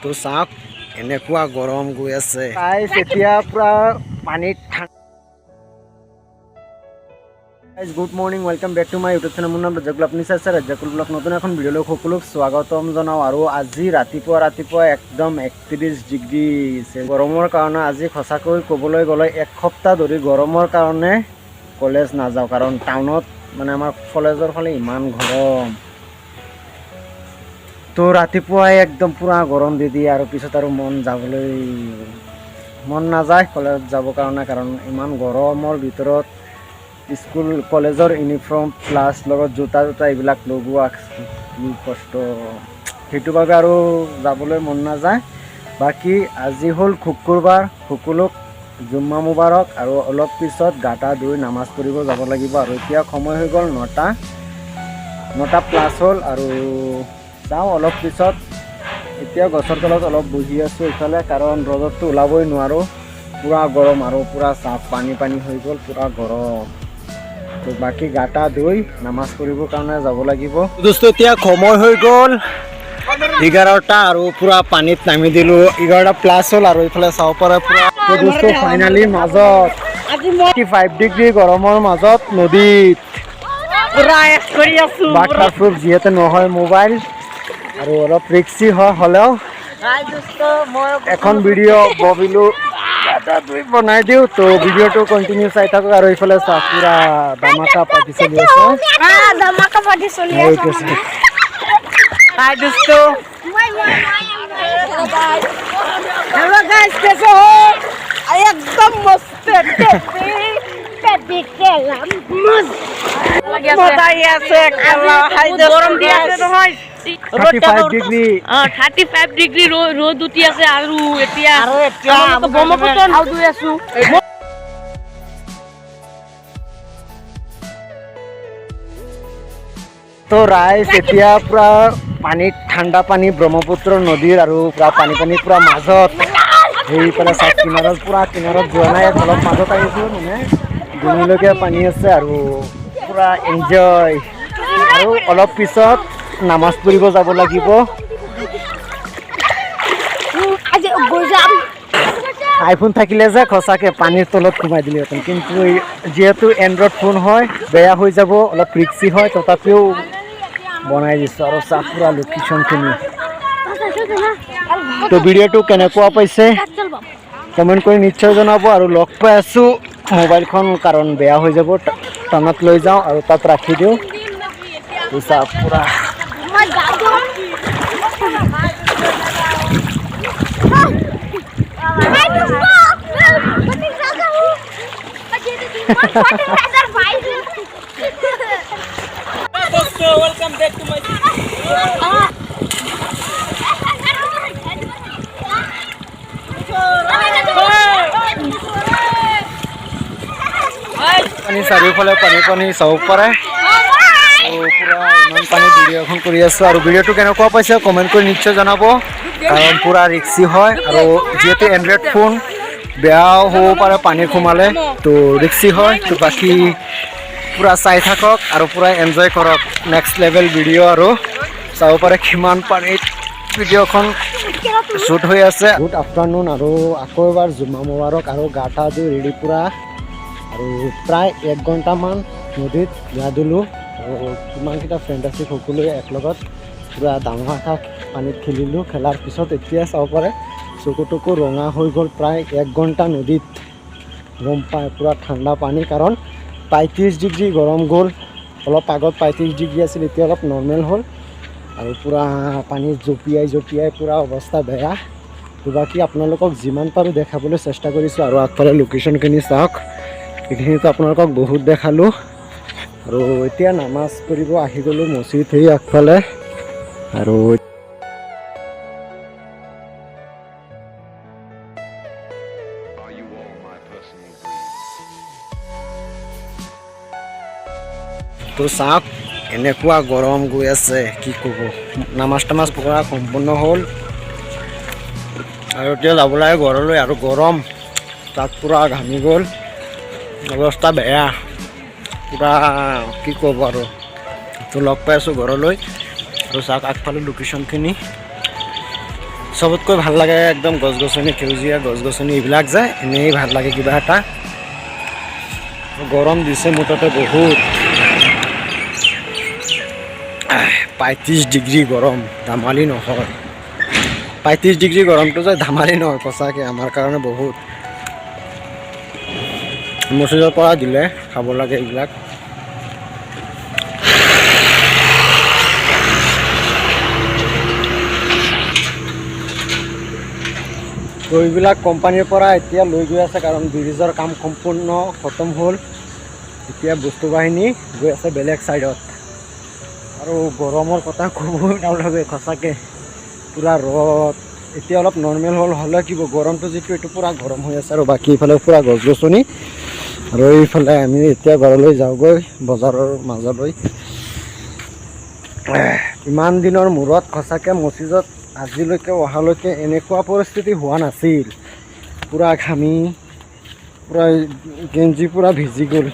তো চাওক এনেকুৱা গৰম গৈ আছে এতিয়া পুৰা পানীত good morning welcome back to my YouTube channel মোৰ নাম ৰাজ্জাকুল আপুনি চাইছে ৰাজ্জাকুল ব্লগ নতুন এখন ভিডিঅ'লৈ সকলোক স্বাগতম জনাওঁ আৰু আজি ৰাতিপুৱা একদম 31 ডিগ্ৰী গৰমৰ কাৰণে আজি সঁচাকৈ ক'বলৈ গ'লে এক সপ্তাহ ধৰি গৰমৰ কাৰণে কলেজ নাযাওঁ কাৰণ টাউনত মানে আমাৰ কলেজৰ ফালে ইমান গৰম তো ৰাতিপুৱাই একদম পুৰা গৰম দি দিয়ে আৰু পিছত আৰু মন নাযায় কলেজ যাবৰ কাৰণে কাৰণ ইমান গৰমৰ ভিতৰত স্কুল কলেজৰ ইউনিফৰ্ম প্লাছ লগত জোতা এইবিলাক লগোৱা কি কষ্ট সেইটো বাবে আৰু যাবলৈ মন নাযায় বাকী আজি হ'ল শুক্ৰবাৰ সকলোক জুম্মা মুবাৰক আৰু অলপ পিছত গাটা ধুই নামাজ পঢ়িব যাব লাগিব আৰু এতিয়া সময় হৈ গ'ল 9টা প্লাছ হ'ল আৰু যাওঁ অলপ পিছত এতিয়া গছৰ তলত অলপ বহি আছোঁ ইফালে কাৰণ ৰ'দততো ওলাবই নোৱাৰোঁ পুৰা গৰম আৰু পুৰা চাফ পানী হৈ গ'ল পুৰা গৰম তো বাকী গাটা ধুই নামাজ পঢ়িবৰ কাৰণে যাব লাগিব দোস্ত এতিয়া সময় হৈ গ'ল 11টা আৰু পুৰা পানীত নামি দিলোঁ 11টা প্লাছ হ'ল আৰু এইফালে চাব পাৰে পুৰা দোস্ত ফাইনেলি মাজত 35 ডিগ্ৰী গৰমৰ মাজত নদীত ৱাটাৰপ্ৰুফ যিহেতু নহয় মোবাইল আৰু অলপ ৰিক্সি হ'লেও এখন ভিডিঅ' ববিলো বনাই দিওঁ তো ভিডিঅ'টো কণ্টিনিউ চাই থাকক আৰু এইফালে চাওক পুৰা ধামাকা পাৰ্টি চলি আছে एकदम मस्त গৰম দি আছে নহয় 35 ডিগ্ৰী ৰ'দ উঠি আছে আৰু এতিয়া ব্ৰহ্মপুত্ৰ নাও ধুই আছো তো ৰাইজ এতিয়া পুৰা পানীত ঠাণ্ডা পানী ব্ৰহ্মপুত্ৰ নদীৰ আৰু পুৰা পানী পুৰা মাজত সেইফালে চাওক কিনাৰত যোৱা নাই অলপ মাজত আহিছোঁ মানে ডিঙিলৈকে পানী আছে আৰু পুৰা এনজয় আৰু অলপ পিছত নামাজ পঢ়িব যাব লাগিব আইফোন থাকিলে যে সঁচাকৈ পানীৰ তলত সোমাই দিলেহেঁতেন কিন্তু যিহেতু এণ্ড্ৰইড ফোন হয় বেয়া হৈ যাব অলপ ৰিক্সি হয় তথাপিও বনাই দিছোঁ আৰু চাওক পুৰা লোকেশ্যনখিনি তো ভিডিঅ'টো কেনেকুৱা পাইছে কমেণ্ট কৰি নিশ্চয় জনাব আৰু লগ পাই আছোঁ মোবাইলখন কাৰণ বেয়া হৈ যাব টাউনত লৈ যাওঁ আৰু তাত ৰাখি দিওঁ চাওক পুৰা welcome back to my পানী চাৰিওফালে পানী চাব পাৰে পুৰা ইমান পানী ভিডিঅ' এখন কৰি আছোঁ আৰু ভিডিঅ'টো কেনেকুৱা পাইছে কমেণ্ট কৰি নিশ্চয় জনাব কাৰণ পুৰা ৰিক্সি হয় আৰু যিহেতু এণ্ড্ৰইড ফোন বেয়াও হ'ব পাৰে পানী সোমালে তো ৰিক্সি হয় তো বাকী পুৰা চাই থাকক আৰু পুৰা এনজয় কৰক নেক্সট লেভেল ভিডিঅ' আৰু চাব পাৰে কিমান পানীত ভিডিঅ'খন শ্বুট হৈ আছে গুড আফটাৰনুন আৰু আকৌ এবাৰ জুম্মা মুবাৰক আৰু গাটা ধুই ৰেডি পুৰা আৰু প্ৰায় 1 ঘণ্টামান নদীত গা ধুলোঁ আৰু কিমানকেইটা ফ্ৰেণ্ড আছে সকলোৱে একলগত পুৰা ধামাকা পানীত খেলিলোঁ খেলাৰ পিছত এতিয়া চাব পাৰে চকু ৰঙা হৈ গ'ল প্ৰায় 1 ঘণ্টা নদীত গৰম পায় পুৰা ঠাণ্ডা পানী কাৰণ 35 ডিগ্ৰী গৰম গ'ল অলপ আগত 35 ডিগ্ৰী আছিল এতিয়া অলপ নৰ্মেল হ'ল আৰু পুৰা পানীত জঁপিয়াই পুৰা অৱস্থা বেয়া তো বাকী আপোনালোকক যিমান পাৰোঁ দেখাবলৈ চেষ্টা কৰিছোঁ আৰু আগফালে লোকেশ্যনখিনি চাওক এইখিনিতো আপোনালোকক বহুত দেখালোঁ আৰু এতিয়া নামাজ পঢ়িব আহি গ'লোঁ মছজিদ সেই আগফালে আৰু তো চাওক এনেকুৱা গৰম গৈ আছে কি ক'ব নামাজ পঢ়া সম্পূৰ্ণ হ'ল আৰু এতিয়া যাব লাগে ঘৰলৈ আৰু গৰম তাত পুৰা ঘামি গ'ল অৱস্থা বেয়া পুৰা কি ক'ব আৰু তো লগ পাই আছোঁ ঘৰলৈ আৰু চাওক আগফালে লোকেশ্যনখিনি চবতকৈ ভাল লাগে একদম গছ গছনি সেউজীয়া গছ গছনি এইবিলাক যায় এনেই ভাল লাগে কিবা এটা গৰম দিছে মুঠতে বহুত 35 ডিগ্ৰী গৰম ধেমালি নহয় 35 ডিগ্ৰী গৰমটো যে ধেমালি নহয় সঁচাকৈ আমাৰ কাৰণে বহুত মছজিদৰ পৰা দিলে খাব লাগে এইবিলাক তো এইবিলাক কোম্পানীৰ পৰা এতিয়া লৈ গৈ আছে কাৰণ ব্ৰিজৰ কাম সম্পূৰ্ণ খতম হ'ল এতিয়া বস্তু বাহিনী গৈ আছে বেলেগ ছাইডত আৰু গৰমৰ কথা ক'বই নালাগে সঁচাকৈ পূৰা ৰ'দ এতিয়া অলপ নৰ্মেল হ'লে কি গৰমটো যিটো এইটো পূৰা গৰম হৈ আছে আৰু বাকী ইফালে পূৰা গছ গছনি আৰু এইফালে আমি এতিয়া ঘৰলৈ যাওঁগৈ বজাৰৰ মাজলৈ ইমান দিনৰ মূৰত সঁচাকৈ মছজিদত আজিলৈকে অহালৈকে এনেকুৱা পৰিস্থিতি হোৱা নাছিল পূৰা ঘামি পূৰা গেঞ্জি পূৰা ভিজি গ'ল